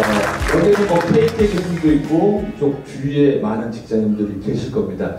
여기는 뭐 KT 교수님도 있고 이쪽 주위에 많은 직장인들이 계실 겁니다.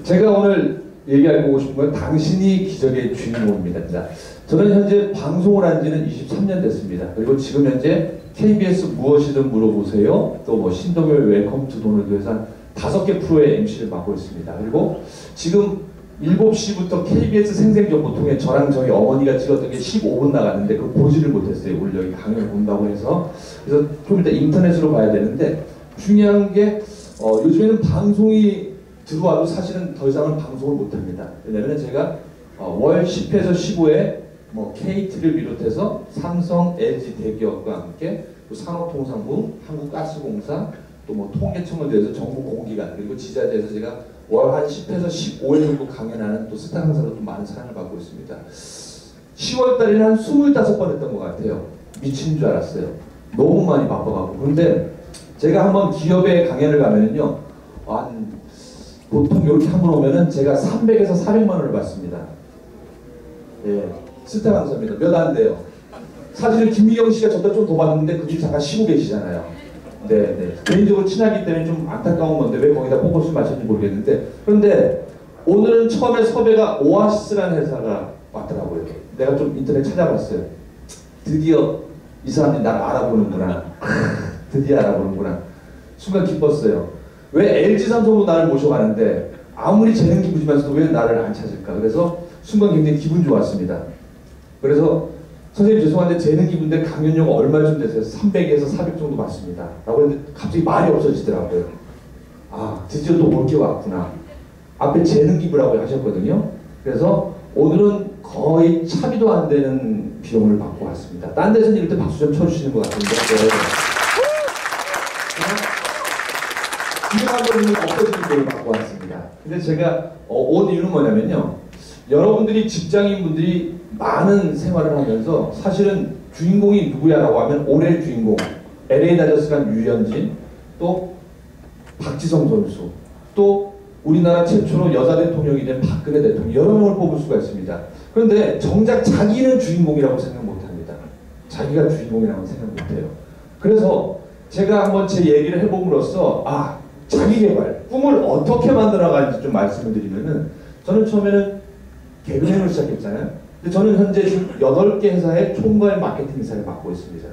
제가 오늘 얘기하고 싶은 건 당신이 기적의 주인공입니다. 저는 현재 방송을 한 지는 23년 됐습니다. 그리고 지금 현재 KBS 무엇이든 물어보세요. 또 뭐 신동열 웰컴 투 도널드에서 한 5개 프로의 MC를 맡고 있습니다. 그리고 지금 7시부터 KBS 생생정보 통해 저랑 저희 어머니가 찍었던 게 15분 나갔는데 그걸 보지를 못했어요. 오늘 여기 강연을 본다고 해서. 그래서 좀 이따 인터넷으로 봐야 되는데 중요한 게 요즘에는 방송이 들어와도 사실은 더 이상은 방송을 못합니다. 왜냐하면 제가 월 10회에서 15회 뭐 KT를 비롯해서 삼성, LG 대기업과 함께 또 산업통상부, 한국가스공사, 또 뭐 통계청원대에서 정부공기관 그리고 지자체에서 제가 월 한 10회에서 15회 정도 강연하는 또 스타 강사로 또 많은 사랑을 받고 있습니다. 10월 달에는 한 25번 했던 것 같아요. 미친 줄 알았어요. 너무 많이 바빠가고. 그런데 제가 한번 기업에 강연을 가면은요, 보통 이렇게 한번 오면은 제가 300에서 400만 원을 받습니다. 예, 스타 강사입니다. 몇 안 돼요. 사실은 김미경 씨가 저보다 좀 더 받는데 그중 잠깐 쉬고 계시잖아요. 네. 개인적으로 친하기 때문에 좀 안타까운 건데 왜 거기다 포커스를 맞췄는지 모르겠는데, 그런데 오늘은 처음에 섭외가 오아시스라는 회사가 왔더라고요. 내가 좀 인터넷 찾아봤어요. 드디어 이 사람들이 나를 알아보는구나. 드디어 알아보는구나. 순간 기뻤어요. 왜 LG 삼성도 나를 모셔가는데 아무리 재능 기부지만서도 왜 나를 안 찾을까. 그래서 순간 굉장히 기분 좋았습니다. 그래서 선생님 죄송한데 재능 기부인데 강연료가 얼마쯤 되세요? 300에서 400 정도 받습니다. 라고 했는데 갑자기 말이 없어지더라고요. 아, 드디어 또 올 게 왔구나. 앞에 재능 기부라고 하셨거든요. 그래서 오늘은 거의 차비도 안 되는 비용을 받고 왔습니다. 딴 데서는 이럴 때 박수 좀 쳐주시는 것 같은데. 기부한 거는 없어지는 비용을 받고 왔습니다. 근데 제가 온 이유는 뭐냐면요. 여러분들이 직장인분들이 많은 생활을 하면서 사실은 주인공이 누구야라고 하면 올해의 주인공 LA 다저스간 유현진, 또 박지성 선수, 또 우리나라 최초로 여자 대통령이 된 박근혜 대통령 여러 명을 뽑을 수가 있습니다. 그런데 정작 자기는 주인공이라고 생각 못합니다. 자기가 주인공이라고 생각 못해요. 그래서 제가 한번 제 얘기를 해봄으로써 자기개발, 꿈을 어떻게 만들어가는지 좀 말씀을 드리면은 저는 처음에는 개그맨을 시작했잖아요. 근데 저는 현재 8개 회사의 총괄 마케팅 이사를 맡고 있습니다.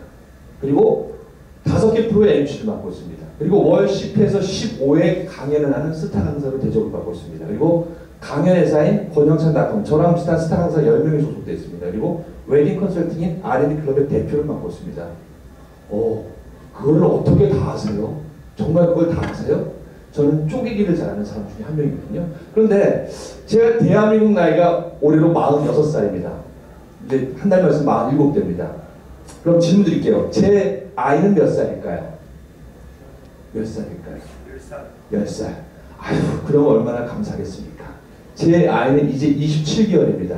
그리고 5개 프로의 MC를 맡고 있습니다. 그리고 월 10회에서 15회 강연을 하는 스타 강사로 대접을 받고 있습니다. 그리고 강연 회사인 권영찬닷컴, 저랑 비슷한 스타 강사 10명이 소속되어 있습니다. 그리고 웨딩 컨설팅인 R&D 클럽의 대표를 맡고 있습니다. 그걸 어떻게 다 아세요? 정말 그걸 다 아세요? 저는 쪼개기를 잘하는 사람 중에 한 명이거든요. 그런데 제가 대한민국 나이가 올해로 46살입니다. 이제 한 달 있으면 47대입니다. 그럼 질문 드릴게요. 제 아이는 몇 살일까요? 몇 살일까요? 10살. 10살. 아유, 그럼 얼마나 감사하겠습니까? 제 아이는 이제 27개월입니다.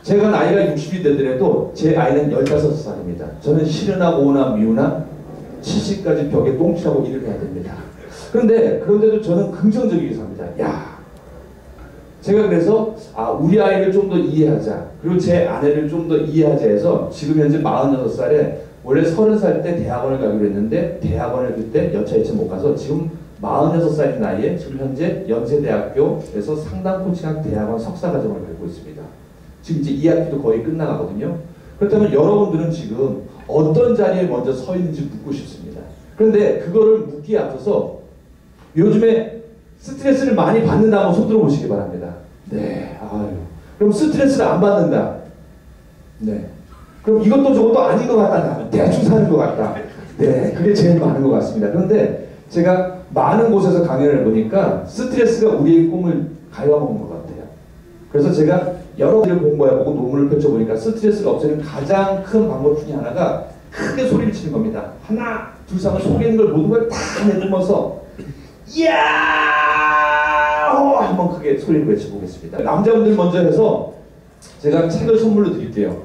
제가 나이가 60이 되더라도 제 아이는 15살입니다. 저는 싫으나 오나 미우나 70까지 벽에 똥치라고 일을 해야 됩니다. 그런데도 저는 긍정적이게 삽니다. 제가 그래서 우리 아이를 좀 더 이해하자, 그리고 제 아내를 좀 더 이해하자 해서 지금 현재 46살에 원래 30살 때 대학원을 가기로 했는데 대학원을 그때 여차여차 못 가서 지금 46살인 나이에 지금 현재 연세대학교에서 상담 코칭학 대학원 석사과정을 밟고 있습니다. 지금 이제 2학기도 거의 끝나가거든요. 그렇다면 여러분들은 지금 어떤 자리에 먼저 서 있는지 묻고 싶습니다. 그런데 그거를 묻기에 앞서서 요즘에 스트레스를 많이 받는다 한번 손 들어보시기 바랍니다. 네, 그럼 스트레스를 안 받는다. 네. 그럼 이것도 저것도 아닌 것 같다. 대충 사는 것 같다. 네, 그게 제일 많은 것 같습니다. 그런데 제가 많은 곳에서 강연을 해보니까 스트레스가 우리의 꿈을 갉아먹는 것 같아요. 그래서 제가 여러 가지를 공부해보고 논문을 펼쳐보니까 스트레스를 없애는 가장 큰 방법 중에 하나가 크게 소리를 치는 겁니다. 하나, 둘, 셋 하면 속에 있는 걸 모든 걸 다 내뿜어서 야호! 한번 크게 소리를 외쳐보겠습니다. 남자분들 먼저 해서 제가 책을 선물로 드릴게요.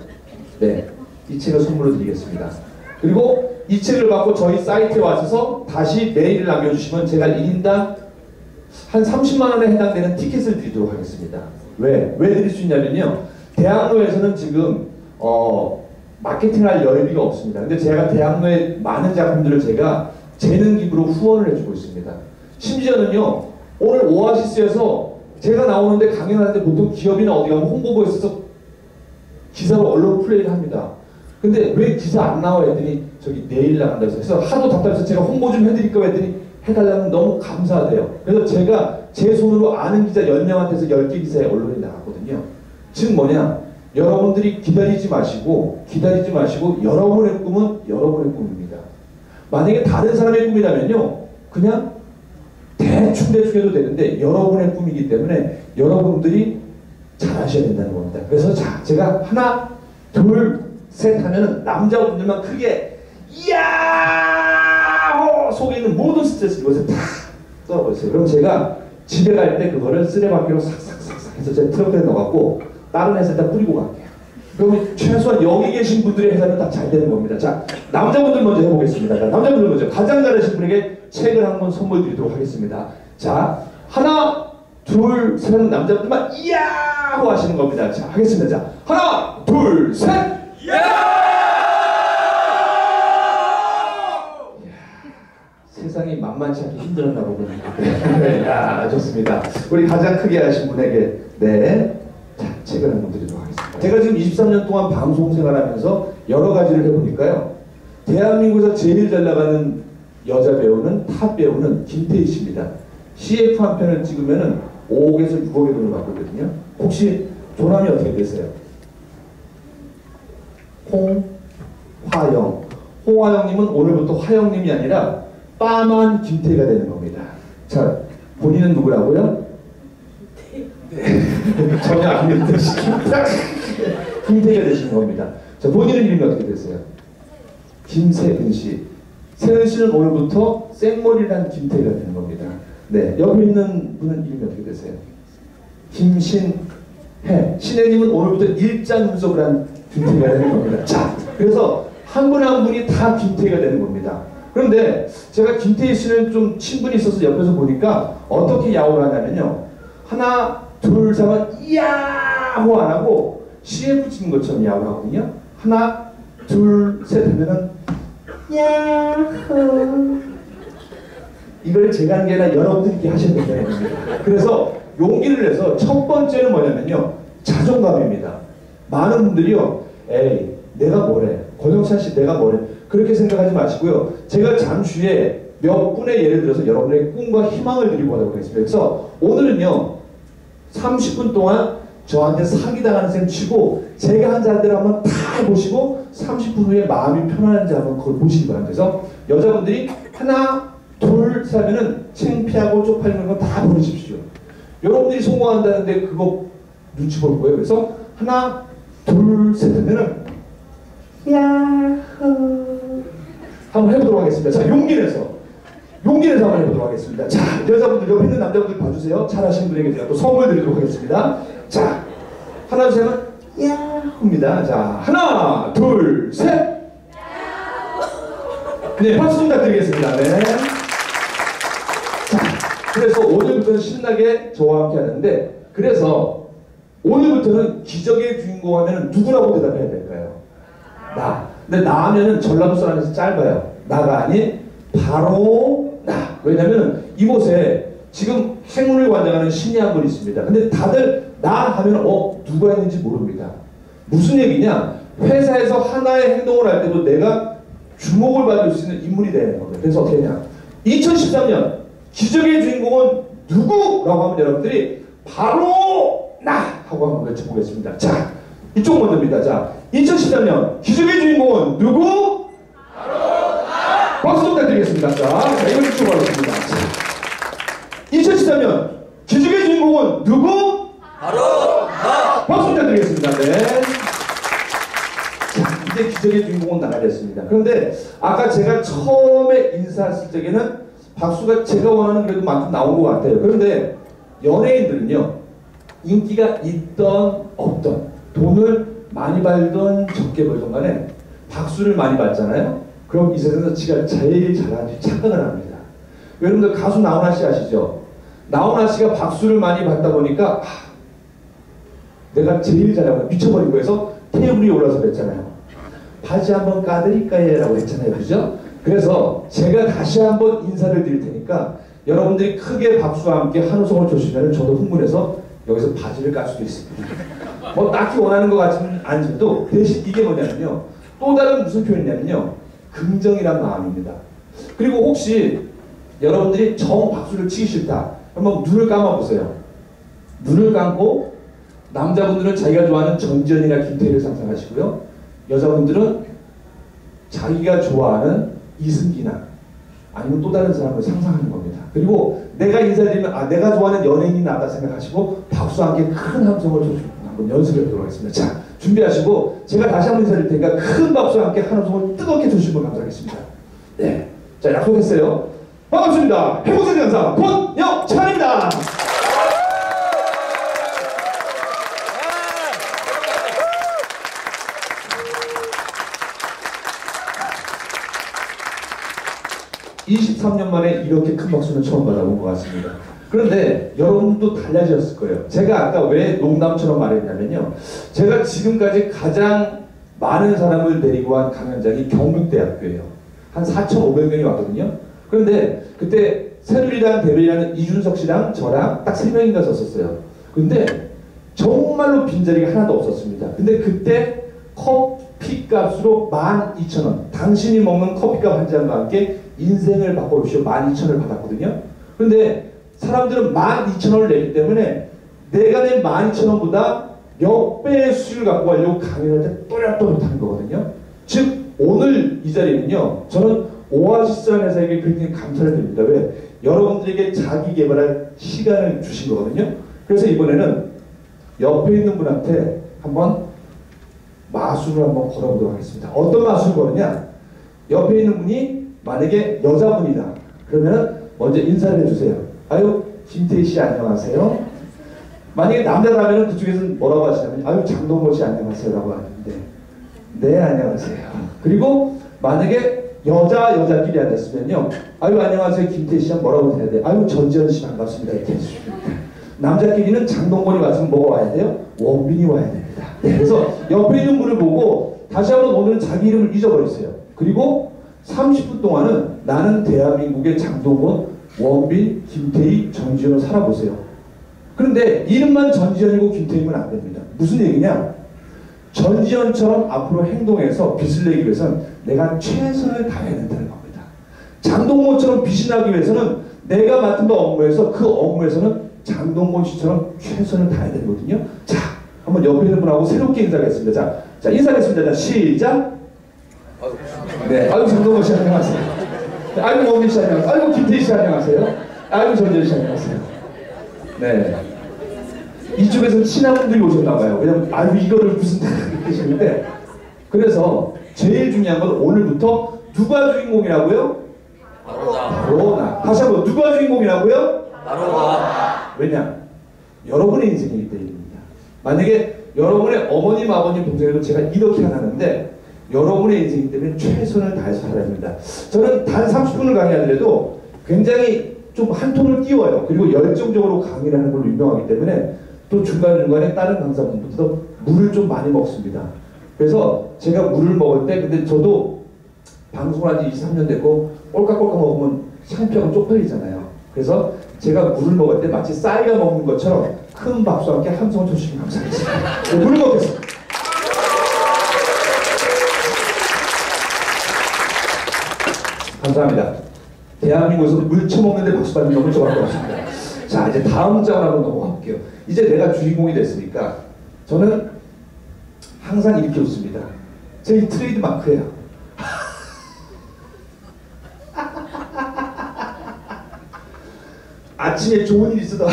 네, 이 책을 선물로 드리겠습니다. 그리고 이 책을 받고 저희 사이트에 와서 다시 메일을 남겨주시면 제가 1인당 한 30만 원에 해당되는 티켓을 드리도록 하겠습니다. 왜 드릴 수 있냐면요. 대학로에서는 지금 마케팅할 여유가 없습니다. 근데 제가 대학로의 많은 작품들을 제가 재능 기부로 후원을 해주고 있습니다. 심지어는요, 오늘 오아시스에서 제가 나오는데 강연하는데 보통 기업이나 어디 가면 홍보부에 있어서 기사로 언론 플레이를 합니다. 근데 왜 기사 안 나와 했더니 저기 내일 나간다 해서 하도 답답해서 제가 홍보 좀 해드릴까 했더니 해달라면 너무 감사하대요. 그래서 제가 제 손으로 아는 기자 10명한테서 10개 기사에 언론에 나갔거든요. 즉 뭐냐, 여러분들이 기다리지 마시고 여러분의 꿈은 여러분의 꿈입니다. 만약에 다른 사람의 꿈이라면요, 그냥 대충 해도 되는데 여러분의 꿈이기 때문에 여러분들이 잘하셔야 된다는 겁니다. 그래서 자, 제가 하나 둘 셋 하면은 남자분들만 크게 이야 속에 있는 모든 스트레스 이것을 다 썰어버렸어요. 그럼 제가 집에 갈 때 그거를 쓰레받기로 삭삭삭삭 해서 제 트럭에 넣어갖고 다른 회사에다 뿌리고 갈게요. 그러면 최소한 여기 계신 분들의 회사는 다 잘 되는 겁니다. 자, 남자분들 먼저 해보겠습니다. 자, 남자분들 먼저 가장 잘하신 분에게 책을 한 권 선물 드리도록 하겠습니다. 자, 하나 둘 셋 하는 남자분들만 이야호 하시는 겁니다. 자, 하겠습니다. 자, 하나 둘 셋 세상이 만만치 않게 힘들었나 보군요. 네, 야, 좋습니다. 우리 가장 크게 하신 분에게 자, 책을 한번 드리도록 하겠습니다. 제가 지금 23년 동안 방송 생활하면서 여러 가지를 해보니까요, 대한민국에서 제일 잘 나가는 여자 배우는 탑 배우는 김태희 씨입니다. CF 한 편을 찍으면은 5억에서 6억의 돈을 받거든요. 혹시 조남이 어떻게 되세요? 홍화영. 홍화영님은 오늘부터 화영님이 아니라 빠만 김태희가 되는 겁니다. 자, 본인은 누구라고요? 네. 전혀 아닙니다. 김태희가 되시는 겁니다. 자, 본인은 이름이 어떻게 되세요? 김세은 씨. 세은 씨는 오늘부터 생머리란 김태희가 되는 겁니다. 네, 옆에 있는 분은 이름이 어떻게 되세요? 김신혜. 신혜님은 오늘부터 일장 분석을 한 김태희가 되는 겁니다. 자, 그래서 한 분 한 분이 다 김태희가 되는 겁니다. 그런데 제가 김태희 씨는 좀 친분이 있어서 옆에서 보니까 어떻게 야호를 하냐면요, 하나 둘 셋 하면 야호 안 하고 CF 찍는 것처럼 야호를 하거든요. 하나 둘 셋 하면은 야호. 이걸 제가 하는 게 아니라 여러분들이 이렇게 하셔야 된다는 겁니다. 그래서 용기를 내서 첫 번째는 뭐냐면요, 자존감입니다. 많은 분들이요, 에이 내가 뭐래, 권영찬 씨 내가 뭐래, 그렇게 생각하지 마시고요. 제가 잠시 후에 몇 분의 예를 들어서 여러분의 꿈과 희망을 드리고 가도록 하겠습니다. 그래서 오늘은요, 30분 동안 저한테 사기당하는 셈 치고 제가 한 자리대로 한번 다 해보시고 30분 후에 마음이 편안한지 한번 그걸 보시기 바랍니다. 그래서 여자분들이 하나 둘 셋 하면은 창피하고 쪽팔리는 거 다 버리십시오. 여러분들이 성공한다는데 그거 눈치 볼 거예요. 그래서 하나 둘 셋 하면은 야호 한번 해보도록 하겠습니다. 자, 용기 내서 한번 해보도록 하겠습니다. 자, 여자분들 옆에 있는 남자분들 봐주세요. 잘하시는 분에게 제가 또 선물 드리도록 하겠습니다. 자, 하나 둘 셋 하면 야호입니다. 자, 하나 둘 셋. 네, 박수 좀 부탁드리겠습니다. 네. 자, 그래서 오늘부터는 신나게 저와 함께 하는데, 그래서 오늘부터는 기적의 주인공 하면 누구라고 대답해야 될까요? 나. 근데 나 하면은 전라도 사람에서 짧아요. 나가 아닌 바로 나. 왜냐면 이곳에 지금 행운을 관장하는 신이 한 분 있습니다. 근데 다들 나 하면 누가 했는지 모릅니다. 무슨 얘기냐? 회사에서 하나의 행동을 할 때도 내가 주목을 받을 수 있는 인물이 되는 겁니다. 그래서 어떻게 했냐? 2013년 기적의 주인공은 누구라고 하면 여러분들이 바로 나 하고 한번 외쳐보겠습니다. 자, 이쪽 먼저입니다. 자, 2013년 기적의 주인공은 누구? 바로 나! 박수 부탁드리겠습니다. 자, 이걸 이쪽으로 하겠습니다. 2013년 기적의 주인공은 누구? 바로 나! 박수 부탁드리겠습니다. 네. 자, 이제 기적의 주인공은 나가 됐습니다. 그런데 아까 제가 처음에 인사했을 적에는 박수가 제가 원하는 그래도 만큼 나온 것 같아요. 그런데 연예인들은요, 인기가 있던 없던, 돈을 많이 벌던 적게 벌던 간에 박수를 많이 받잖아요. 그럼 이 세상에서 지가 제일 잘하는지 착각을 합니다. 여러분들 가수 나훈아 씨 아시죠? 나훈아 씨가 박수를 많이 받다 보니까 내가 제일 잘하고 미쳐버린 거에서 테이블 위에 올라서 그랬잖아요. 바지 한번 까드릴까요? 라고 했잖아요. 그죠? 그래서 제가 다시 한번 인사를 드릴 테니까 여러분들이 크게 박수와 함께 한우성을 쳐주시면 저도 흥분해서 여기서 바지를 깔 수도 있습니다. 뭐 딱히 원하는 것 같지는 않지도 대신 이게 뭐냐면요. 또 다른 무슨 표현이냐면요. 긍정이란 마음입니다. 그리고 혹시 여러분들이 정 박수를 치기 싫다. 한번 눈을 감아보세요. 눈을 감고 남자분들은 자기가 좋아하는 전지현이나 김태희를 상상하시고요. 여자분들은 자기가 좋아하는 이승기나 아니면 또 다른 사람을 상상하는 겁니다. 그리고 내가 인사드리면 아 내가 좋아하는 연예인이 나다 생각하시고 박수와 함께 큰 함성을 쳐주고 한번 연습해 보도록 하겠습니다. 자 준비하시고 제가 다시 한번 인사드릴 테니까 큰 박수와 함께 한 함성을 뜨겁게 주시면 감사하겠습니다. 네, 자 약속했어요. 반갑습니다. 행복의 대장사 권영찬입니다. 23년 만에 이렇게 큰 박수는 처음 받아본 것 같습니다. 그런데 여러분도 달라졌을 거예요. 제가 아까 왜 농담처럼 말했냐면요. 제가 지금까지 가장 많은 사람을 데리고 한 강연장이 경북대학교예요. 한 4,500명이 왔거든요. 그런데 그때 새누리당 대변이라는 이준석 씨랑 저랑 딱 3명인가 섰었어요. 근데 정말로 빈자리가 하나도 없었습니다. 근데 그때 커피값으로 12,000원. 당신이 먹는 커피값 한 잔과 함께 인생을 바꿔주시오 12,000원을 받았거든요. 그런데 사람들은 12,000원을 내기 때문에 내가 낸 12,000원보다 몇 배의 수익을 갖고 가려고 강연할 때 또렷또렷하는 거거든요. 즉 오늘 이 자리는요. 저는 오아시스라는 회사에게 굉장히 감사를 드립니다. 왜? 여러분들에게 자기 개발할 시간을 주신 거거든요. 그래서 이번에는 옆에 있는 분한테 한번 마술을 한번 걸어보도록 하겠습니다. 어떤 마술을 거느냐? 옆에 있는 분이 만약에 여자분이다. 그러면 먼저 인사를 해주세요. 아유 김태희 씨 안녕하세요. 만약에 남자라면 그쪽에서는 뭐라고 하시냐면 아유 장동건 씨 안녕하세요 라고 하는데 네 안녕하세요. 그리고 만약에 여자끼리 앉았으면요 아유 안녕하세요 김태희 씨 뭐라고 해야 돼요? 아유 전지현 씨 반갑습니다 이렇게 해주십니다. 남자끼리는 장동건이 왔으면 뭐가 와야 돼요? 원빈이 와야 됩니다. 네, 그래서 옆에 있는 분을 보고 다시 한번 오늘은 자기 이름을 잊어버렸어요. 그리고 30분 동안은 나는 대한민국의 장동건, 원빈, 김태희, 전지현으로 살아보세요. 그런데 이름만 전지현이고 김태희면 안 됩니다. 무슨 얘기냐? 전지현처럼 앞으로 행동해서 빚을 내기 위해서는 내가 최선을 다해야 된다는 겁니다. 장동건처럼 빚이 나기 위해서는 내가 맡은 바 업무에서 그 업무에서는 장동건 씨처럼 최선을 다해야 되거든요. 자, 한번 옆에 있는 분하고 새롭게 인사하겠습니다. 자 인사하겠습니다. 자, 시작! 네, 아이고 장동건 씨 안녕하세요. 아이고 원빈 씨 안녕하세요. 아이고 김태희 씨 안녕하세요. 아이고 전지현 씨 안녕하세요. 네, 이쪽에서 친한 분들이 오셨나봐요. 왜냐면 아이고 이거를 무슨 계시는데 그래서 제일 중요한 건 오늘부터 누가 주인공이라고요? 바로 나. 바로 나. 다시 한번 누가 주인공이라고요? 바로 나. 왜냐? 여러분의 인생이기 때문입니다. 만약에 여러분의 어머님, 아버님, 동생에도 제가 이렇게 하는데 여러분의 인생이기 때문에 최선을 다해서 살아야 됩니다. 저는 단 30분을 강의하더라도 굉장히 좀 한 톤을 띄워요. 그리고 열정적으로 강의를 하는 걸로 유명하기 때문에 또 중간중간에 다른 강사분들도 물을 좀 많이 먹습니다. 그래서 제가 물을 먹을 때 근데 저도 방송을 한 지 23년 됐고 꼴깍꼴깍 먹으면 창피하고 쪽팔리잖아요. 그래서 제가 물을 먹을 때 마치 쌀가 먹는 것처럼 큰 박수와 함께 함성을 쳐주시면 감사하겠습니다. 네, 물을 먹겠습니다. 감사합니다. 대한민국에서 물 처먹는데 박수 받는 놈을 저밖에 없습니다. 자, 이제 다음 장을 한번 넘어갈게요. 이제 내가 주인공이 됐으니까 저는 항상 이렇게 웃습니다. 제 트레이드 마크예요. 아침에 좋은 일 있어도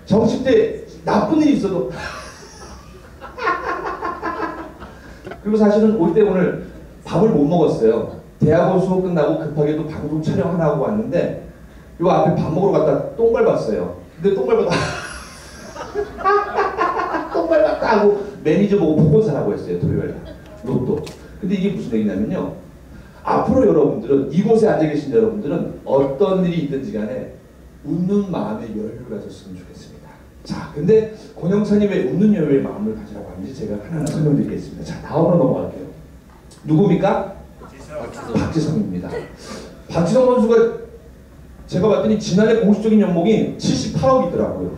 점심 때 나쁜 일이 있어도 그리고 사실은 올 때 오늘 밥을 못 먹었어요. 대학원 수업 끝나고 급하게 또 방송 촬영 하나 하고 왔는데 요 앞에 밥 먹으러 갔다 똥 밟았어요. 근데 똥 밟았다 똥 밟았다 하고 매니저 보고 복권 사라고 했어요. 토요일에 로또. 근데 이게 무슨 얘기냐면요. 앞으로 여러분들은 이곳에 앉아 계신 여러분들은 어떤 일이 있든지 간에 웃는 마음의 여유를 가졌으면 좋겠습니다. 자, 근데 권영찬이 왜 웃는 여유의 마음을 가지라고 하는지 제가 하나하나 설명드리겠습니다. 자, 다음으로 넘어갈게요. 누굽니까? 박지성입니다. 박지성 선수가 제가 봤더니 지난해 공식적인 연봉이 78억이더라고요.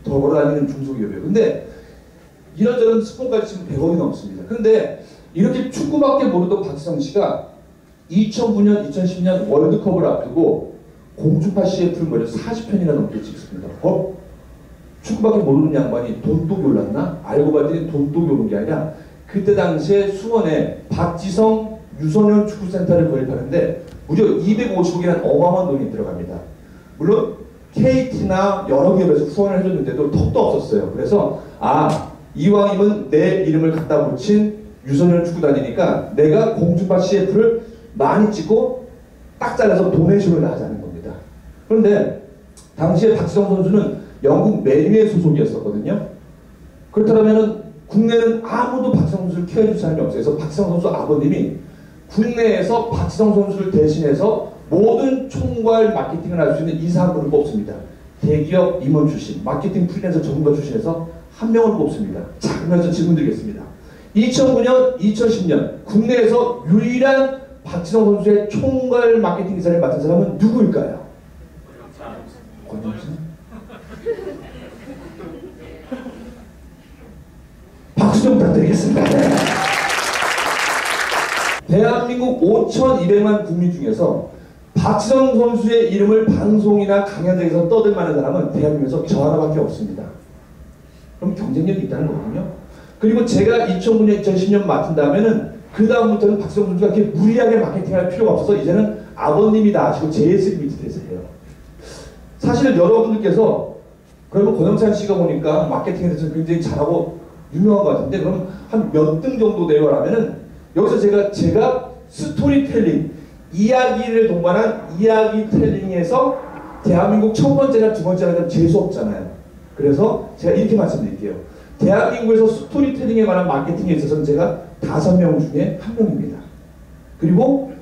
더 걸어다니는 중소기업이에요. 근데 이런저런 스폰까지 지금 100억이 넘습니다. 근데 이렇게 축구밖에 모르던 박지성 씨가 2009년, 2010년 월드컵을 앞두고 공중파 CF를 무려 40편이나 넘게 찍습니다. 축구밖에 모르는 양반이 돈독이 올랐나? 알고 봤더니 돈독이 오른 게 아니라 그때 당시에 수원에 박지성 유소년 축구센터를 건립하는데 무려 250억이라는 어마어마한 돈이 들어갑니다. 물론 KT나 여러 기업에서 후원을 해줬는데도 턱도 없었어요. 그래서 이왕이면 내 이름을 갖다 붙인 유소년 축구단이니까 내가 공중파 CF를 많이 찍고 딱 잘라서 도네이션을 하자는 겁니다. 그런데 당시에 박지성 선수는 영국 맨유의 소속이었었거든요. 그렇다면 국내는 아무도 박지성 선수를 케어해줄 사람이 없어요. 그래서 박지성 선수 아버님이 국내에서 박지성 선수를 대신해서 모든 총괄 마케팅을 할 수 있는 이사분을 뽑습니다. 대기업 임원 출신, 마케팅 프리랜서 전문가 출신에서 한 명을 뽑습니다. 자, 그러면서 질문 드리겠습니다. 2009년, 2010년 국내에서 유일한 박지성 선수의 총괄 마케팅 이사를 맡은 사람은 누구일까요? 권영찬? 박수 좀 부탁드리겠습니다. 네. 대한민국 5,200만 국민 중에서 박지성 선수의 이름을 방송이나 강연장에서 떠들 만한 사람은 대한민국에서 저 하나밖에 없습니다. 그럼 경쟁력이 있다는 거거든요. 그리고 제가 2009년, 2010년 맡은 다음에는 그 다음부터는 박지성 선수가 그렇게 무리하게 마케팅할 필요가 없어서 이제는 아버님이 다 아시고 JS 리미티드에서 해요. 사실 여러분들께서 그러면 권영찬 씨가 보니까 마케팅에 대해서 굉장히 잘하고 유명한 것 같은데 그럼 한 몇 등 정도 돼요? 라면은 여기서 제가 스토리텔링, 이야기를 동반한 이야기텔링에서 대한민국 첫 번째나 두 번째나 재수 없잖아요. 그래서 제가 이렇게 말씀드릴게요. 대한민국에서 스토리텔링에 관한 마케팅에 있어서는 제가 5명 중에 한 명입니다. 그리고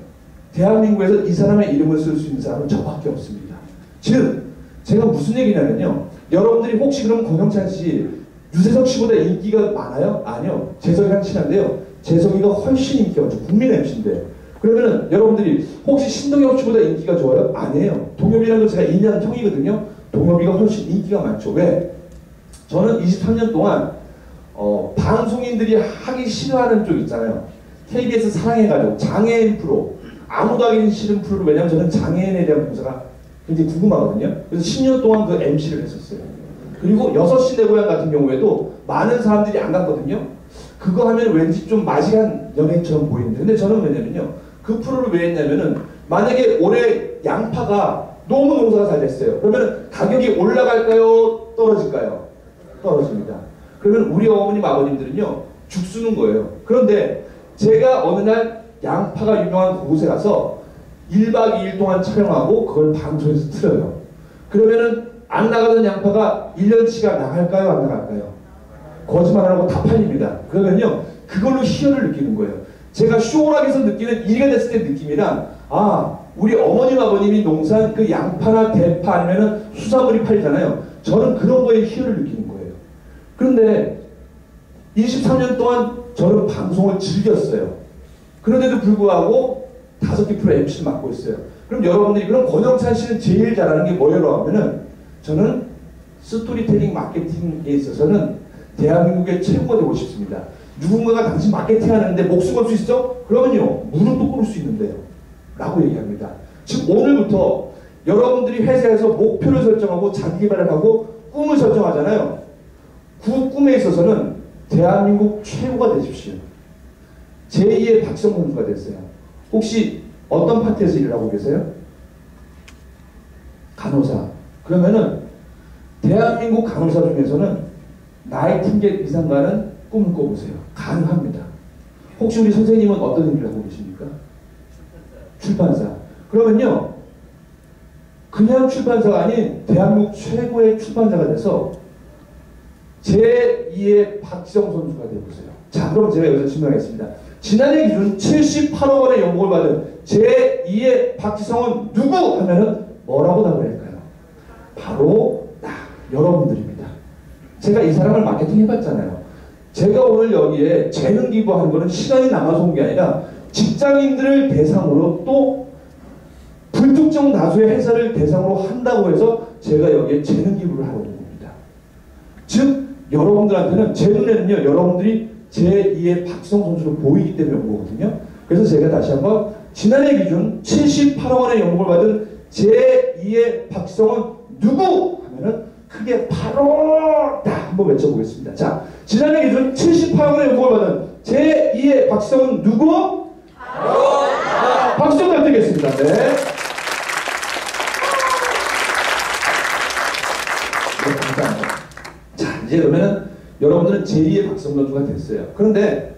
대한민국에서 이 사람의 이름을 쓸 수 있는 사람은 저밖에 없습니다. 즉 제가 무슨 얘기냐면요. 여러분들이 혹시 그럼 권영찬 씨 유재석 씨보다 인기가 많아요? 아니요. 재석이랑 친한데요. 재석이가 훨씬 인기가 많죠. 국민 MC인데. 그러면은 여러분들이 혹시 신동엽 씨보다 인기가 좋아요? 아니에요. 동엽이라는 건 제가 2년 형이거든요. 동엽이가 훨씬 인기가 많죠. 왜? 저는 23년 동안 방송인들이 하기 싫어하는 쪽 있잖아요. KBS 사랑해가지고 장애인 프로, 아무도 하기 싫은 프로를 왜냐면 저는 장애인에 대한 봉사가 굉장히 궁금하거든요. 그래서 10년 동안 그 MC를 했었어요. 그리고 6시 내 고향 같은 경우에도 많은 사람들이 안 갔거든요. 그거 하면 왠지 좀 마시한 연예인처럼 보이는데 근데 저는 왜냐면요. 그 프로를 왜 했냐면은 만약에 올해 양파가 너무 농사가 잘 됐어요. 그러면 가격이 올라갈까요? 떨어질까요? 떨어집니다. 그러면 우리 어머님 아버님들은요. 죽 쓰는 거예요. 그런데 제가 어느 날 양파가 유명한 그곳에 가서 1박 2일 동안 촬영하고 그걸 방송에서 틀어요. 그러면은 안 나가던 양파가 1년치가 나갈까요? 안 나갈까요? 거짓말하고 다 팔립니다. 그러면요. 그걸로 희열을 느끼는 거예요. 제가 쇼락에서 느끼는 일가 됐을 때 느낌이랑 우리 어머님 아버님이 농사한 그 양파나 대파 아니면은 수산물이 팔리잖아요. 저는 그런 거에 희열을 느끼는 거예요. 그런데 23년 동안 저는 방송을 즐겼어요. 그런데도 불구하고 5개 프로 MC를 맡고 있어요. 그럼 여러분들이 그럼 권영찬 씨는 제일 잘하는 게 뭐예요? 하면은 저는 스토리텔링 마케팅에 있어서는 대한민국의 최고가 되고 싶습니다. 누군가가 당신 마케팅 하는데 목숨 걸 수 있어? 그러면요. 무릎도 꿇을 수 있는데요. 라고 얘기합니다. 지금 오늘부터 여러분들이 회사에서 목표를 설정하고 자기 개발을 하고 꿈을 설정하잖아요. 그 꿈에 있어서는 대한민국 최고가 되십시오. 제2의 박지성 선수가 됐어요. 혹시 어떤 파트에서 일을 하고 계세요? 간호사. 그러면은 대한민국 간호사 중에서는 나이팅게일 이상가는 꿈을 꿔보세요. 가능합니다. 혹시 우리 선생님은 어떤 일을 하고 계십니까? 출판사. 그러면요. 그냥 출판사가 아닌 대한민국 최고의 출판사가 돼서 제2의 박지성 선수가 되어보세요. 자, 그럼 제가 여기서 질문하겠습니다. 지난해 기준 78억 원의 연봉을 받은 제2의 박지성은 누구? 하면은 뭐라고 답을 할까요? 바로 나. 여러분들입니다. 제가 이 사람을 마케팅 해봤잖아요. 제가 오늘 여기에 재능 기부하는 거는 시간이 남아서 온 게 아니라 직장인들을 대상으로 또 불특정 다수의 회사를 대상으로 한다고 해서 제가 여기에 재능 기부를 하러 온 겁니다. 즉 여러분들한테는 제 눈에는요, 여러분들이 제2의 박지성 선수로 보이기 때문에 온 거거든요. 그래서 제가 다시 한번 지난해 기준 78억 원의 연봉을 받은 제2의 박지성은 누구? 하면은 크게 바로 다 한번 외쳐보겠습니다. 자, 지난해 기준 78억 원의 연봉을 받은 제2의 박지성은 누구? 박수 좀 부탁드리겠습니다. 네. 네, 감사합니다. 자, 이제 그러면은 여러분들은 제2의 박지성 선수가 됐어요. 그런데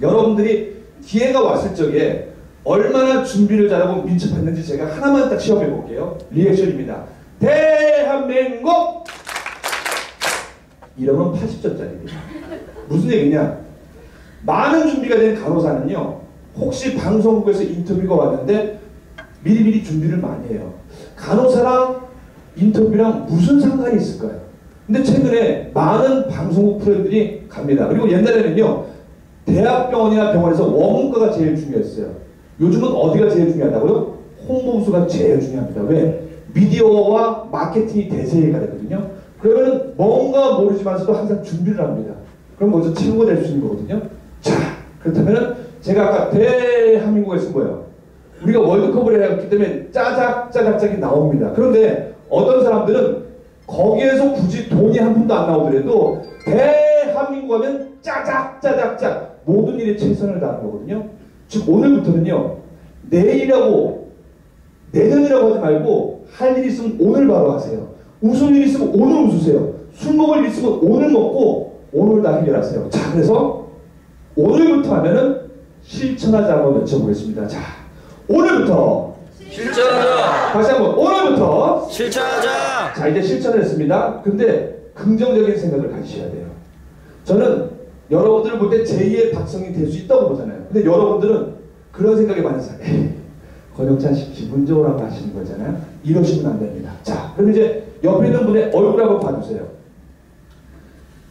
여러분들이 기회가 왔을 적에 얼마나 준비를 잘하고 민첩했는지 제가 하나만 딱 시험해 볼게요. 리액션입니다. 대한민국! 이러면 80점짜리입니다. 무슨 얘기냐? 많은 준비가 된 간호사는요, 혹시 방송국에서 인터뷰가 왔는데 미리미리 준비를 많이 해요. 간호사랑 인터뷰랑 무슨 상관이 있을까요? 근데 최근에 많은 방송국 프로들이 갑니다. 그리고 옛날에는요, 대학병원이나 병원에서 원문과가 제일 중요했어요. 요즘은 어디가 제일 중요하다고요? 홍보부수가 제일 중요합니다. 왜? 미디어와 마케팅이 대세가 되거든요. 그러면 뭔가 모르지만서도 항상 준비를 합니다. 그럼 거기서 최고가 될 수 있는 거거든요. 자, 그렇다면 제가 아까 대한민국에서 뭐예요? 우리가 월드컵을 해왔기 때문에 짜작짜작이 나옵니다. 그런데 어떤 사람들은 거기에서 굳이 돈이 한 푼도 안 나오더라도 대한민국 하면 짜작짜작 모든 일에 최선을 다하는 거거든요. 즉 오늘부터는요, 내일이라고 내년이라고 하지 말고 할 일 있으면 오늘 바로 하세요. 웃을 일 있으면 오늘 웃으세요. 술 먹을 일 있으면 오늘 먹고 오늘 다 해결하세요. 자, 그래서 오늘부터 하면은 실천하자 한번 외쳐보겠습니다. 자, 오늘부터 실천하자. 다시 한번 오늘부터 실천하자. 자, 이제 실천을 했습니다. 근데 긍정적인 생각을 가지셔야 돼요. 저는 여러분들을 볼 때 제2의 박성이 될 수 있다고 보잖아요. 근데 여러분들은 그런 생각이 많아서 권영찬 씨 기분 좋으라고 하시는 거잖아요. 이러시면 안 됩니다. 자, 그럼 이제 옆에 있는 분의 얼굴 한번 봐주세요.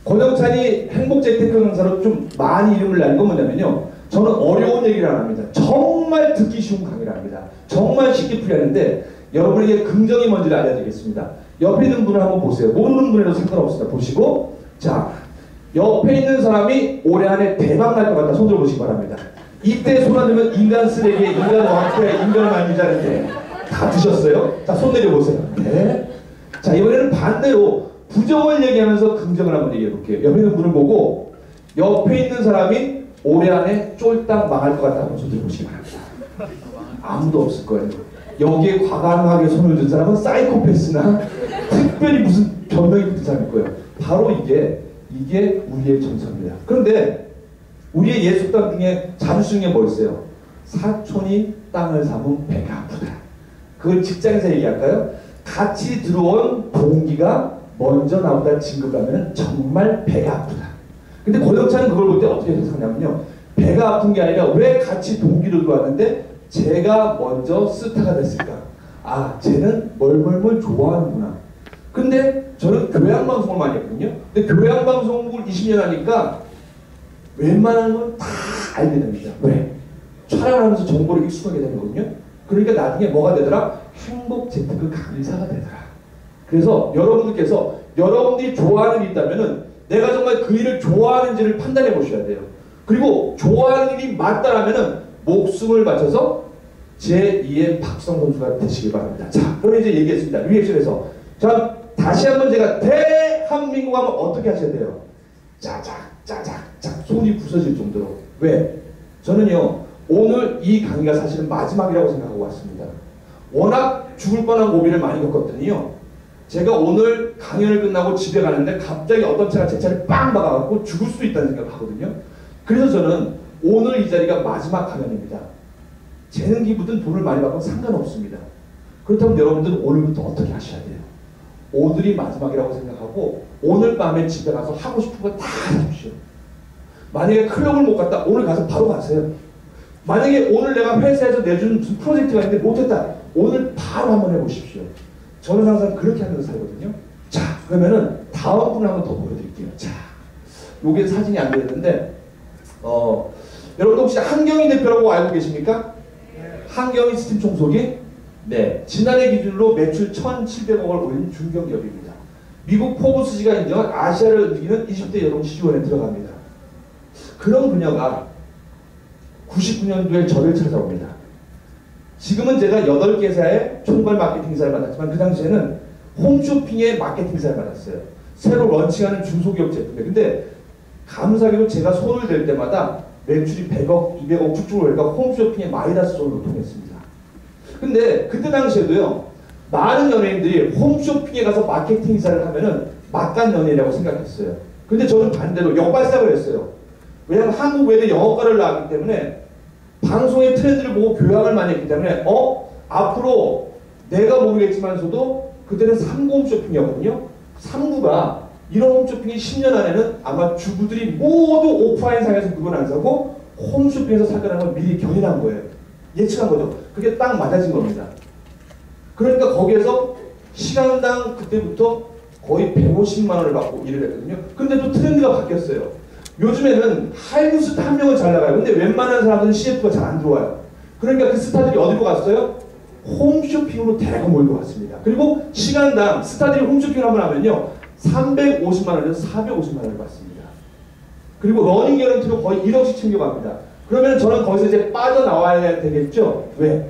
권영찬이 행복재테크 강사로 좀 많이 이름을 날린 건 뭐냐면요, 저는 어려운 얘기를 안 합니다. 정말 듣기 쉬운 강의를 합니다. 정말 쉽게 풀이하는데 여러분에게 긍정이 뭔지를 알려드리겠습니다. 옆에 있는 분을 한번 보세요. 모르는 분에도 상관없습니다. 보시고, 자, 옆에 있는 사람이 올해 안에 대박 날 것 같다. 손 들어보시기 바랍니다. 이때 손 안 들면 인간 쓰레기, 인간 왕패, 인간 말미잘인데 다 드셨어요? 자, 손 내려보세요. 네. 자, 이번에는 반대로 부정을 얘기하면서 긍정을 한번 얘기해 볼게요. 옆에 있는 분을 보고 옆에 있는 사람이 올해 안에 쫄딱 망할 것 같다. 한번 손 들어보시기 바랍니다. 아무도 없을 거예요. 여기에 과감하게 손을 든 사람은 사이코패스나 특별히 무슨 변명이 붙은 사람일 거예요. 바로 이게 우리의 정서입니다. 그런데 우리의 예술단 중에 자주 쓰는 게 뭐 있어요? 사촌이 땅을 사면 배가 아프다. 그걸 직장에서 얘기할까요? 같이 들어온 동기가 먼저 나보다 진급하면 정말 배가 아프다. 근데 권영찬은 그걸 볼 때 어떻게 해석하냐면요, 배가 아픈 게 아니라 왜 같이 동기로 들어왔는데 제가 먼저 스타가 됐을까? 아, 쟤는 뭘 좋아하는구나. 근데 저는 교양방송을 많이 했거든요. 근데 교양방송을 20년 하니까 웬만한 건 다 알게 됩니다. 왜? 촬영하면서 정보를 익숙하게 되는 거거든요. 그러니까 나중에 뭐가 되더라? 행복 재테크 강의사가 되더라. 그래서 여러분들께서 여러분들이 좋아하는 일이 있다면은 내가 정말 그 일을 좋아하는지를 판단해 보셔야 돼요. 그리고 좋아하는 일이 맞다라면은 목숨을 바쳐서 제2의 박성 선수가 되시기 바랍니다. 자, 그럼 이제 얘기했습니다. 리액션에서. 자, 다시 한번 제가 대한민국 하면 어떻게 하셔야 돼요? 짜작 손이 부서질 정도로. 왜? 저는요, 오늘 이 강의가 사실은 마지막이라고 생각하고 왔습니다. 워낙 죽을 뻔한 고비를 많이 겪었더니요, 제가 오늘 강연을 끝나고 집에 가는데 갑자기 어떤 차가 제 차를 빵 박아갖고 죽을 수도 있다는 생각을 하거든요. 그래서 저는 오늘 이 자리가 마지막 강연입니다. 재능 기부든 돈을 많이 받건 상관없습니다. 그렇다면 여러분들은 오늘부터 어떻게 하셔야 돼요? 오늘이 마지막이라고 생각하고 오늘 밤에 집에 가서 하고 싶은 거 다 하십시오. 만약에 클럽을 못 갔다, 오늘 가서 바로 가세요. 만약에 오늘 내가 회사에서 내준 무슨 프로젝트가 있는데 못했다, 오늘 바로 한번 해보십시오. 저는 항상 그렇게 하면서 살거든요. 자, 그러면은 다음 분을 한번 더 보여드릴게요. 자, 요게 사진이 안 되는데, 여러분 혹시 한경희 대표라고 알고 계십니까? 한경희 스팀 청소기? 네. 지난해 기준으로 매출 1,700억을 올린 중견기업입니다. 미국 포브스지가 인정한 아시아를 움직이는 20대 여성 시주원에 들어갑니다. 그런 그녀가 99년도에 저를 찾아옵니다. 지금은 제가 8개사의 총괄 마케팅사를 맡았지만 그 당시에는 홈쇼핑의 마케팅사를 맡았어요. 새로 런칭하는 중소기업 제품이에요. 근데 감사하게도 제가 손을 댈 때마다 매출이 100억, 200억 쭉쭉 올라가 홈쇼핑의 마이너스 존으로 통했습니다. 근데 그때 당시에도요, 많은 연예인들이 홈쇼핑에 가서 마케팅 이사를 하면은 막간 연예인이라고 생각했어요. 근데 저는 반대로 역발상을 했어요. 왜냐하면 한국 외대 영어과를 나왔기 때문에 방송의 트렌드를 보고 교양을 많이 했기 때문에 앞으로 내가 모르겠지만서도 그때는 3구 홈쇼핑이었거든요. 3구가 이런 홈쇼핑이 10년 안에는 아마 주부들이 모두 오프라인상에서 물건 안 사고 홈쇼핑에서 살 거라는 걸 미리 견인한 거예요. 예측한 거죠. 그게 딱 맞아진 겁니다. 그러니까 거기에서 시간당 그때부터 거의 150만 원을 받고 일을 했거든요. 근데 또 트렌드가 바뀌었어요. 요즘에는 한류 스타 한 명은 잘 나가요. 근데 웬만한 사람들은 CF가 잘 안 들어와요. 그러니까 그 스타들이 어디로 갔어요? 홈쇼핑으로 대거 몰고 갔습니다. 그리고 시간당 스타들이 홈쇼핑을 한번 하면요, 350만 원에서 450만 원을 받습니다. 그리고 러닝 개런티로 거의 1억씩 챙겨갑니다. 그러면 저는 거기서 이제 빠져나와야 되겠죠? 왜?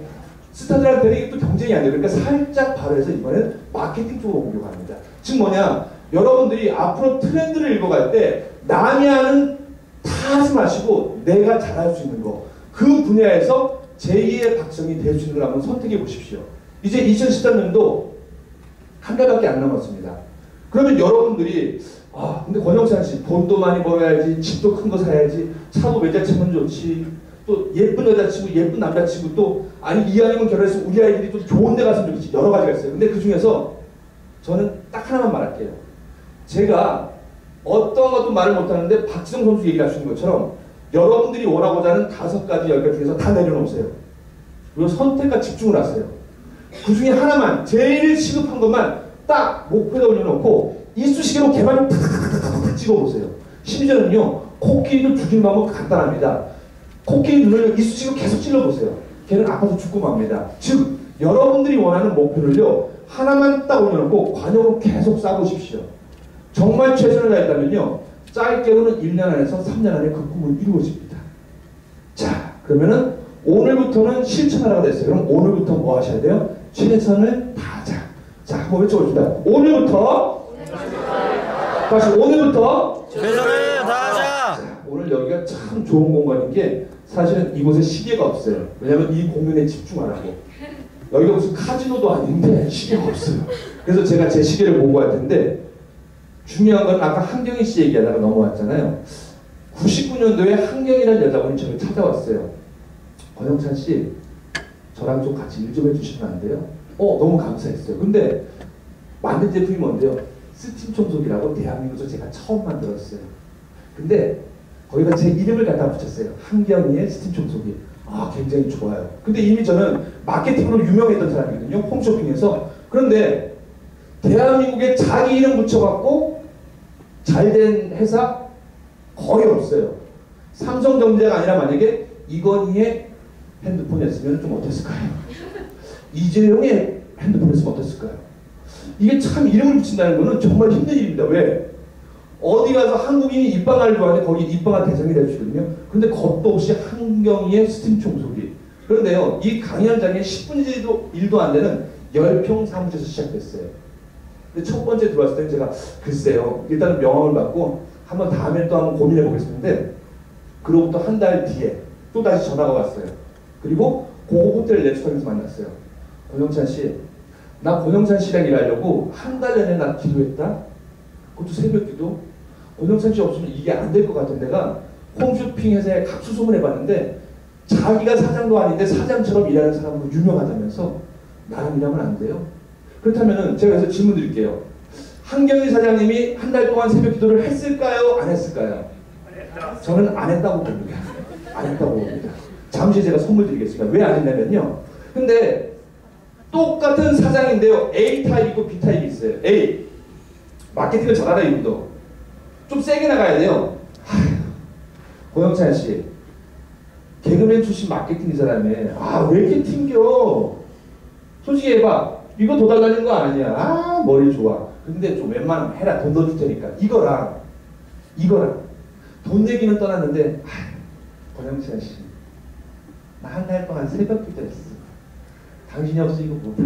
스타들한테는 이게 또 경쟁이 안 돼요. 그러니까 살짝 발휘해서 이번엔 마케팅 쪽으로 공격합니다. 즉 뭐냐? 여러분들이 앞으로 트렌드를 읽어갈 때 남이 하는 다 하지 마시고 내가 잘할 수 있는 거, 그 분야에서 제2의 박정희 될 수 있는 걸 한번 선택해 보십시오. 이제 2013년도 한 달밖에 안 남았습니다. 그러면 여러분들이 근데 권영찬 씨 돈도 많이 벌어야지, 집도 큰 거 사야지, 차도 외제차면 좋지, 또 예쁜 여자친구, 예쁜 남자친구, 또 아니 이왕이면 결혼해서 우리 아이들이 또 좋은 데 갔으면 좋겠지, 여러 가지가 있어요. 근데 그 중에서 저는 딱 하나만 말할게요. 제가 어떤 것도 말을 못하는데 박지성 선수 얘기를 하시는 것처럼 여러분들이 원하고자 하는 5가지 10가지 중에서 다 내려놓으세요. 그리고 선택과 집중을 하세요. 그 중에 하나만, 제일 시급한 것만 딱 목표에 올려놓고 이쑤시개로 개만 탁탁탁탁 찍어보세요. 심지어는요, 코끼리를 죽이는 방법 간단합니다. 코끼리 눈을 이쑤시개로 계속 찔러보세요. 걔는 아파서 죽고 맙니다. 즉 여러분들이 원하는 목표를요, 하나만 딱 올려놓고 관용으로 계속 쌓아보십시오. 정말 최선을 다했다면요, 짧게로는 1년 안에서 3년 안에 그 꿈은 이루어집니다. 자, 그러면은 오늘부터는 실천하라가 됐어요. 그럼 오늘부터 뭐 하셔야 돼요? 최선을 다하자. 자, 한번 외쳐봅시다. 오늘부터 다시 오늘부터 최선을 다하자. 자, 오늘 여기가 참 좋은 공간인 게 사실은 이곳에 시계가 없어요. 왜냐면 이 공연에 집중하라고. 여기가 무슨 카지노도 아닌데 시계가 없어요. 그래서 제가 제 시계를 보고 할 텐데, 중요한 건 아까 한경희 씨 얘기하다가 넘어왔잖아요. 99년도에 한경이라는 여자분이 저를 찾아왔어요. 권영찬 씨, 저랑 좀 같이 일 좀 해주시면 안 돼요? 너무 감사했어요. 근데 만든 제품이 뭔데요? 스팀 청소기라고 대한민국에서 제가 처음 만들었어요. 근데 거기다 제 이름을 갖다 붙였어요. 한경희의 스팀 청소기. 굉장히 좋아요. 근데 이미 저는 마케팅으로 유명했던 사람이거든요. 홈쇼핑에서. 그런데 대한민국에 자기 이름 붙여갖고 잘된 회사 거의 없어요. 삼성전자가 아니라 만약에 이건희의 핸드폰이었으면 좀 어땠을까요? 이재용의 핸드폰이었으면 어땠을까요? 이게 참 이름을 붙인다는 거는 정말 힘든 일입니다. 왜? 어디 가서 한국인이 입방아를 좋아하는데 거기 입방아 대상이 될 수 있거든요. 근데 겁도 없이 한경희의 스팀 청소기. 그런데요, 이 강연장에 10분 1도 안 되는 10평 사무실에서 시작됐어요. 근데 첫 번째 들어왔을 때 제가 글쎄요, 일단은 명함을 받고 한번 다음에 또 한번 고민해 보겠는데, 그로부터 한 달 뒤에 또 다시 전화가 왔어요. 그리고 고급 호텔 레스토랑에서 만났어요. 권영찬 씨, 나 권영찬 씨랑 일하려고 한 달 전에 나 기도했다. 그것도 새벽 기도. 권영찬 씨 없으면 이게 안 될 것 같은 데가 홈쇼핑 회사에 각수소문 해봤는데 자기가 사장도 아닌데 사장처럼 일하는 사람으로 유명하다면서 나랑 일하면 안 돼요? 그렇다면은 제가 여기서 질문 드릴게요. 한경희 사장님이 한 달 동안 새벽 기도를 했을까요? 안 했을까요? 저는 안 했다고 봅니다. 안 했다고 봅니다. 잠시 제가 선물 드리겠습니다. 왜 안 했냐면요. 근데 똑같은 사장인데요. A타입 있고 B타입이 있어요. A. 마케팅을 잘하라 이분도. 좀 세게 나가야 돼요. 고영찬 씨, 개그맨 출신 마케팅 이 사람에 왜 이렇게 튕겨? 솔직히 해봐. 이거 더 달라는 거 아니야. 머리 좋아. 근데 좀 웬만하면 해라. 돈 더 줄 테니까. 이거랑 돈 얘기는 떠났는데 고영찬 씨, 나 한 달 동안 새벽 기도했어. 당신이 없으니까 못해.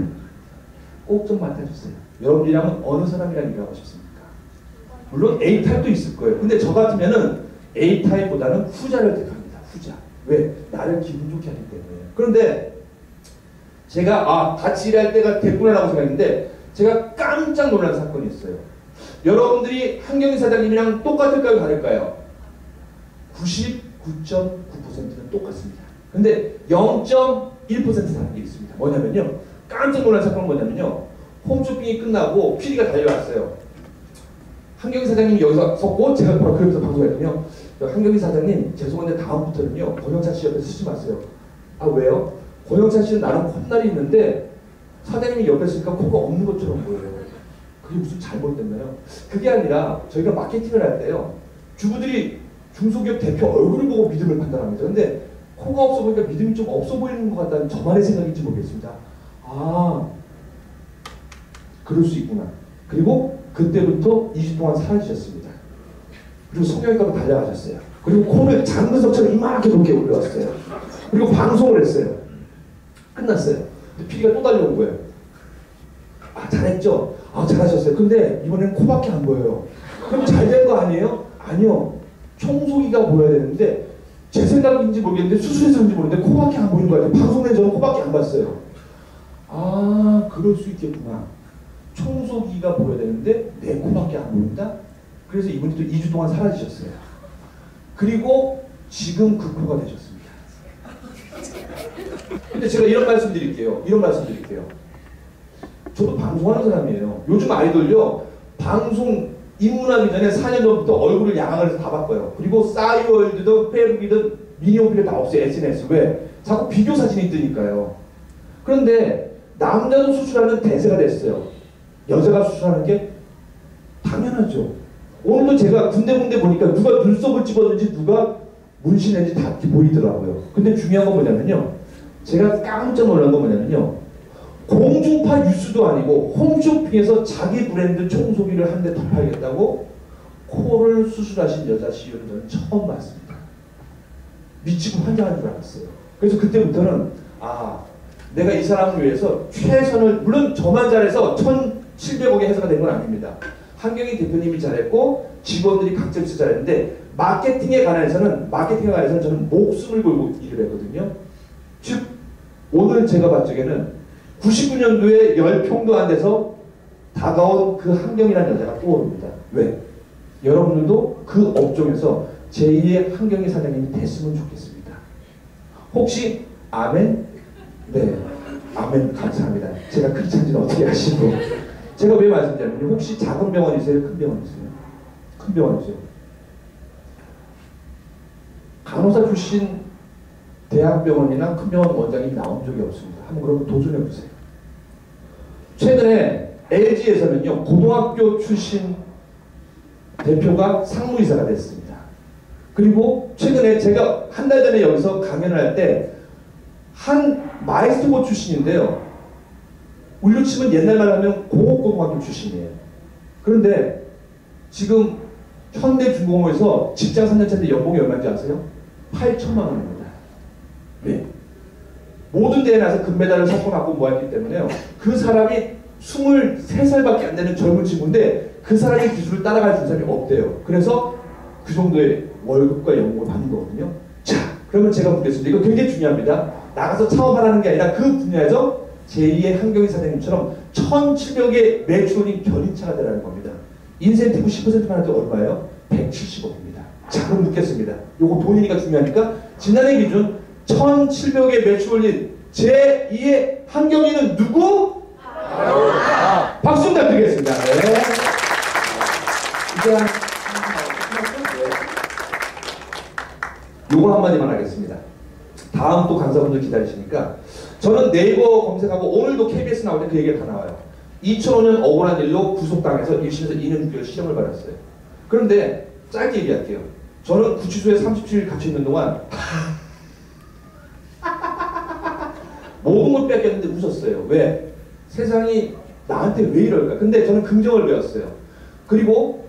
꼭 좀 맡아주세요. 여러분이랑은 어느 사람이랑 일하고 싶습니까? 물론 A타입도 있을 거예요. 근데 저 같으면은 A타입보다는 후자를 택합니다. 후자. 왜? 나를 기분 좋게 하기 때문에. 그런데 제가 같이 일할 때가 됐구나라고 생각했는데 제가 깜짝 놀란 사건이 있어요. 여러분들이 한경희 사장님이랑 똑같을까요? 다를까요? 99.9%는 똑같습니다. 근데 0.1% 다른 게 있습니다. 뭐냐면요. 깜짝 놀란 사건은 뭐냐면요. 홈쇼핑이 끝나고 PD가 달려왔어요. 한경희 사장님이 여기서 섰고 제가 바로 그러면서 방송했거든요. 한경희 사장님 죄송한데 다음부터는요. 고영찬 씨 옆에 서지 마세요. 왜요? 고영찬 씨는 나름 콧날이 있는데 사장님이 옆에 있으니까 코가 없는 것처럼 보여요. 그게 무슨 잘못됐나요? 그게 아니라 저희가 마케팅을 할 때요. 주부들이 중소기업 대표 얼굴을 보고 믿음을 판단합니다. 근데 코가 없어 보니까 믿음이 좀 없어 보이는 것 같다는 저만의 생각인지 모르겠습니다. 그럴 수 있구나. 그리고 그때부터 2주 동안 사라지셨습니다. 그리고 성형외과로 달려가셨어요. 그리고 코를 장근석처럼 이만하게 높게 올려왔어요. 그리고 방송을 했어요. 끝났어요. 근데 PD가 또 달려온 거예요. 잘했죠? 잘하셨어요. 근데 이번엔 코밖에 안 보여요. 그럼 잘 된 거 아니에요? 아니요. 청소기가 보여야 되는데 제 생각인지 모르겠는데 수술해서 그런지 모르겠는데 코밖에 안 보이는 거 같아요. 방송에 저는 코밖에 안 봤어요. 그럴 수 있겠구나. 청소기가 보여야 되는데 내 코밖에 안 보인다? 그래서 이분이 또 2주 동안 사라지셨어요. 그리고 지금 그 코가 되셨습니다. 근데 제가 이런 말씀 드릴게요. 저도 방송하는 사람이에요. 요즘 아이돌요. 방송 입문하기 전에 4년 전부터 얼굴을 양악을 해서 다 바꿔요. 그리고 싸이월드든 페북이든 미니홈피를 다 없애요. SNS. 왜? 자꾸 비교 사진이 뜨니까요. 그런데 남자도 수술하는 대세가 됐어요. 여자가 수술하는 게 당연하죠. 오늘도 제가 군데 보니까 누가 눈썹을 집었는지 누가 문신했는지 다 보이더라고요. 근데 중요한 건 뭐냐면요. 제가 깜짝 놀란 건 뭐냐면요. 공중파 뉴스도 아니고 홈쇼핑에서 자기 브랜드 청소기를 한 대 더 팔겠다고 코를 수술하신 여자 CEO는 저는 처음 봤습니다. 미치고 환장한 줄 알았어요. 그래서 그때부터는 내가 이 사람을 위해서 최선을, 물론 저만 잘해서 1,700억의 회사가 된 건 아닙니다. 한경희 대표님이 잘했고 직원들이 각자에서 잘했는데 마케팅에 관해서는 저는 목숨을 걸고 일을 했거든요. 즉 오늘 제가 봤을 적에는 99년도에 10평도 안 돼서 다가온 그 한경이라는 여자가 떠오릅니다. 왜? 여러분들도 그 업종에서 제2의 한경희 사장님이 됐으면 좋겠습니다. 혹시 아멘? 네, 아멘. 감사합니다. 제가 그렇지 않지는 어떻게 아시고. 제가 왜 말씀드리냐면 혹시 작은 병원이세요? 큰 병원이세요? 큰 병원이세요. 간호사 출신 대학병원이나 큰 병원 원장이 나온 적이 없습니다. 한번 그러면 도전해보세요. 최근에 LG에서는요. 고등학교 출신 대표가 상무이사가 됐습니다. 그리고 최근에 제가 한 달 전에 여기서 강연을 할 때 한 마에스트고 출신인데요. 우리로 치면 옛날 말 하면 공업고등학교 출신이에요. 그런데 지금 현대중공업에서 직장 3년차인데 연봉이 얼마인지 아세요? 8천만 원입니다. 네. 모든 대회에 나서 금메달을 섞어 갖고 모았기 때문에요. 그 사람이 23살밖에 안 되는 젊은 친구인데 그 사람의 기술을 따라갈 수 있는 사람이 없대요. 그래서 그 정도의 월급과 연봉을 받는 거거든요. 자, 그러면 제가 묻겠습니다. 이거 굉장히 중요합니다. 나가서 창업하라는 게 아니라 그 분야에서 제2의 한경희 사장님처럼 1,700억의 매출원이 견인차가 되라는 겁니다. 인센티브 10%만 해도 얼마예요? 170억입니다. 자, 그럼 묻겠습니다. 요거 돈이니까 중요하니까 지난해 기준 1,700억의 매출 올린 제2의 한경희는 누구? 박수 부탁드리겠습니다. 네. 이제 요거 한마디만 하겠습니다. 다음 또 강사분들 기다리시니까 저는 네이버 검색하고 오늘도 KBS 나올 때 그 얘기가 다 나와요. 2005년 억울한 일로 구속당해서 1심에서 2년 6개월 실형을 받았어요. 그런데 짧게 얘기할게요. 저는 구치소에 37일 갇혀 있는 동안 모든 걸 뺏겼는데 웃었어요. 왜? 세상이 나한테 왜 이럴까? 근데 저는 긍정을 배웠어요. 그리고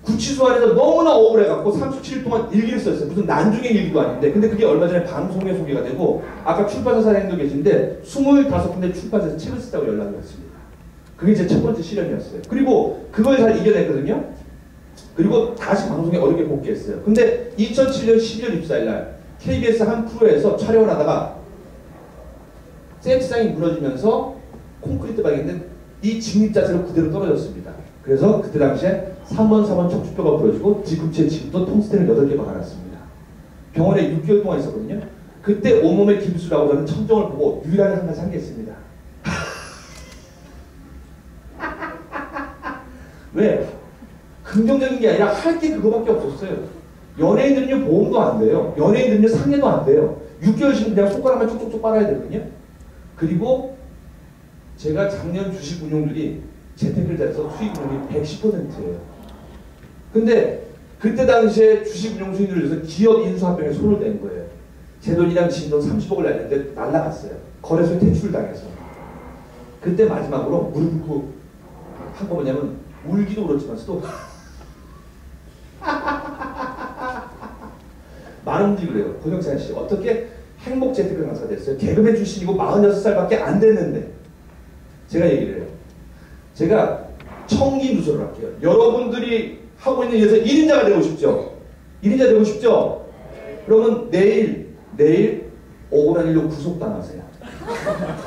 구치소 안에서 너무나 억울해갖고 37일 동안 일기를 썼어요. 무슨 난중의 일기도 아닌데. 근데 그게 얼마 전에 방송에 소개가 되고, 아까 출판사 사장님도 계신데 25군데 출판사에서 책을 쓰자고 연락이 왔습니다. 그게 제 첫 번째 시련이었어요. 그리고 그걸 잘 이겨냈거든요. 그리고 다시 방송에 어렵게 복귀했어요. 근데 2007년 12월 24일 날 KBS 한 프로에서 촬영을 하다가 세트장이 무너지면서 콘크리트 방인데 이 직립 자세로 그대로 떨어졌습니다. 그래서 그때 당시에 3번 척추뼈가 부러지고 뒤꿈치에 지금도 통스텐을 8개 박아놨습니다. 병원에 6개월 동안 있었거든요. 그때 온몸에 깁스라고 저는 천정을 보고 유일하게 한 가지 한 게 있습니다. 왜? 긍정적인 게 아니라 할 게 그거밖에 없었어요. 연예인들은요 보험도 안 돼요. 연예인들은요 상해도 안 돼요. 6개월씩 그냥 손가락만 쪽쪽쪽 빨아야 되거든요. 그리고 제가 작년 주식 운용률이 재테크를 잘해서 수익률이 110%예요. 근데 그때 당시에 주식 운용 수익률을 위해서 기업 인수합병에 손을 댄 거예요. 제 돈이랑 진 돈 30억을 날렸는데 날라갔어요. 거래소에 퇴출을 당해서. 그때 마지막으로 무릎 꿇고 한 거 뭐냐면 울기도 그렇지만서도 많은 분들이 그래요. 고정찬 씨 어떻게 행복 재테크 강사가 됐어요? 개그맨 출신이고 46살밖에 안 됐는데. 제가 얘기를 해요. 제가 청기 누설을 할게요. 여러분들이 하고 있는 일에서 1인자가 되고 싶죠? 1인자 되고 싶죠? 그러면 내일 억울한 일로 구속당하세요.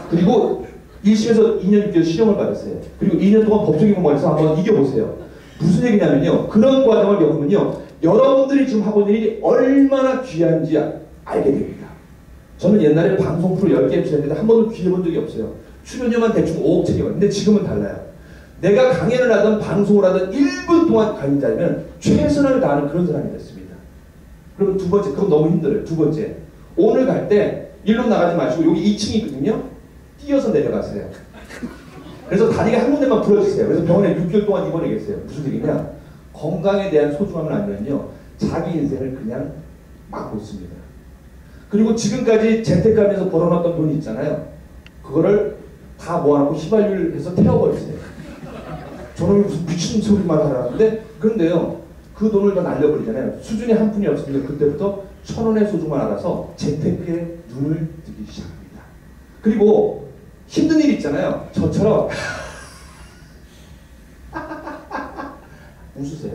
그리고 1심에서 2년 6개월 실형을 받으세요. 그리고 2년 동안 법정에 공부해서 한번 이겨보세요. 무슨 얘기냐면요. 그런 과정을 겪으면요. 여러분들이 지금 하고 있는 일이 얼마나 귀한지 알게 됩니다. 저는 옛날에 방송 프로 10개 출연했는데 한 번도 귀해 본 적이 없어요. 출연료만 대충 5억 책이거든요. 근데 지금은 달라요. 내가 강연을 하든 방송을 하든 1분 동안 강의자면 최선을 다하는 그런 사람이 됐습니다. 그럼 두 번째, 그건 너무 힘들어요. 두 번째, 오늘 갈 때 일로 나가지 마시고 여기 2층이 있거든요. 뛰어서 내려가세요. 그래서 다리가 한 군데만 부러지세요. 그래서 병원에 6개월 동안 입원해 계세요. 무슨 얘기냐? 건강에 대한 소중함을 알면요. 자기 인생을 그냥 막 놓습니다. 그리고 지금까지 재테크하면서 벌어놨던 돈이 있잖아요. 그거를 다 모아놓고 휘발유를 태워버리세요. 저놈이 무슨 미친 소리만 하라는데, 그런데요. 그 돈을 다 날려버리잖아요. 수준이 한 푼이 없으니까 그때부터 1,000원의 소중함을 알아서 재테크에 눈을 뜨기 시작합니다. 그리고 힘든 일 있잖아요. 저처럼 웃으세요.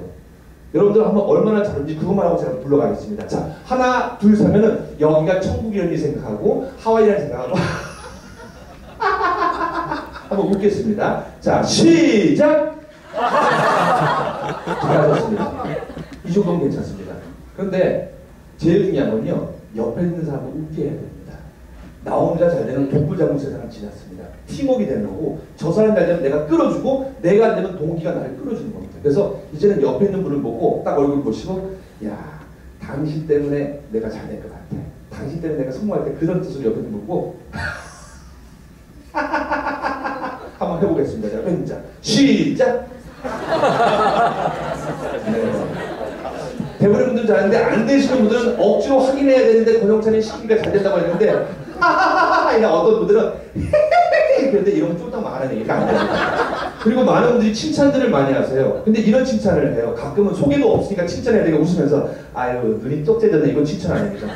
여러분들 한번 얼마나 잘하는지 그것만 하고 제가 불러가겠습니다. 자, 하나, 둘, 셋 하면은 여기가 천국이라는 생각하고 하와이라는 생각하고 한번 웃겠습니다. 자, 시작! 잘하셨습니다. 이 정도면 괜찮습니다. 그런데 제일 중요한 건요. 옆에 있는 사람을 웃게 해야 됩니다. 나 혼자 잘 되는 독불장군 세상은 지났습니다. 팀워크가 되는 거고, 저 사람 잘 되면 내가 끌어주고, 내가 안 되면 동기가 나를 끌어주는 겁니다. 그래서 이제는 옆에 있는 분을 보고 딱 얼굴 보시고, 야, 당신 때문에 내가 잘 될 것 같아. 당신 때문에 내가 성공할 때 그런 뜻으로 옆에 있는 분 보고 한번 해보겠습니다. 자, 왼자 시작. 네. 대부분 분들은 잘하는데 안 되시는 분들은 억지로 확인해야 되는데 권영찬이 시키니까 잘 된다고 했는데 그냥 어떤 분들은 그런데 이런 쫄딱 말하는 얘기가 안 됩니다. 그리고 많은 분들이 칭찬들을 많이 하세요. 근데 이런 칭찬을 해요. 가끔은 소개도 없으니까 칭찬해야 되니까 웃으면서 아유 눈이 쪽째졌네. 이건 칭찬 아닙니다.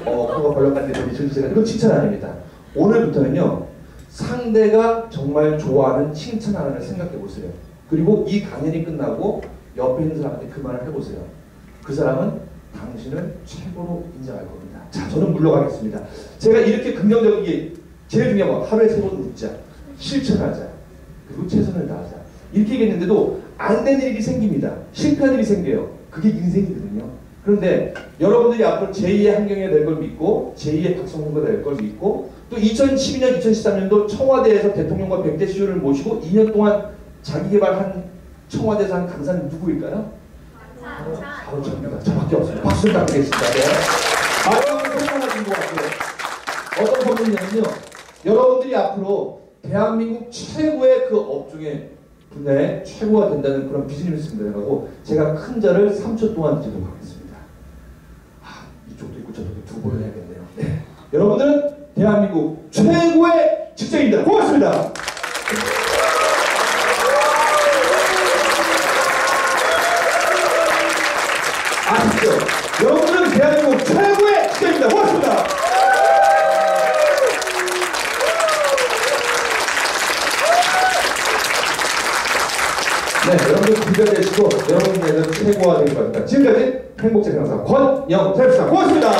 코가 벌렁한데 눈이 저지세요. 이건 칭찬 아닙니다. 오늘부터는요. 상대가 정말 좋아하는 칭찬 하나를 생각해 보세요. 그리고 이 강연이 끝나고 옆에 있는 사람한테 그 말을 해보세요. 그 사람은 당신을 최고로 인정할 겁니다. 자, 저는 물러가겠습니다. 제가 이렇게 긍정적이게 제일 중요한 건 하루에 3번 웃자, 실천하자, 그리고 최선을 다하자. 이렇게 얘기했는데도 안 된 일이 생깁니다. 실패한 일이 생겨요. 그게 인생이거든요. 그런데 여러분들이 앞으로 제2의 한경이 될 걸 믿고 제2의 박성훈가 될 걸 믿고 또 2012년, 2013년도 청와대에서 대통령과 100대 시효를 모시고 2년 동안 자기개발한 청와대에서 한 강사는 누구일까요? 바로 저입니다. 저밖에 없습니다. 박수 부탁드리겠습니다. 네. 마지막으로 설명하신 것 같아요. 어떤 선물이냐면요. 여러분들이 앞으로 대한민국 최고의 그 업종의 분야에 최고가 된다는 그런 비전을 있습니다. 하고 제가 큰 자를 3초 동안 드리도록 하겠습니다. 이쪽도 있고 저쪽도 두 번 해야겠네요. 네. 여러분들은 대한민국 최고의 직장인입니다. 고맙습니다. 아시죠? 여러분들은 대한민국 최고의 직장인입니다. 고맙습니다. 네, 여러분들 부자되시고 여러분들은 최고가 되길 바랍니다. 지금까지 행복자 강사 권영태였습니다. 고맙습니다.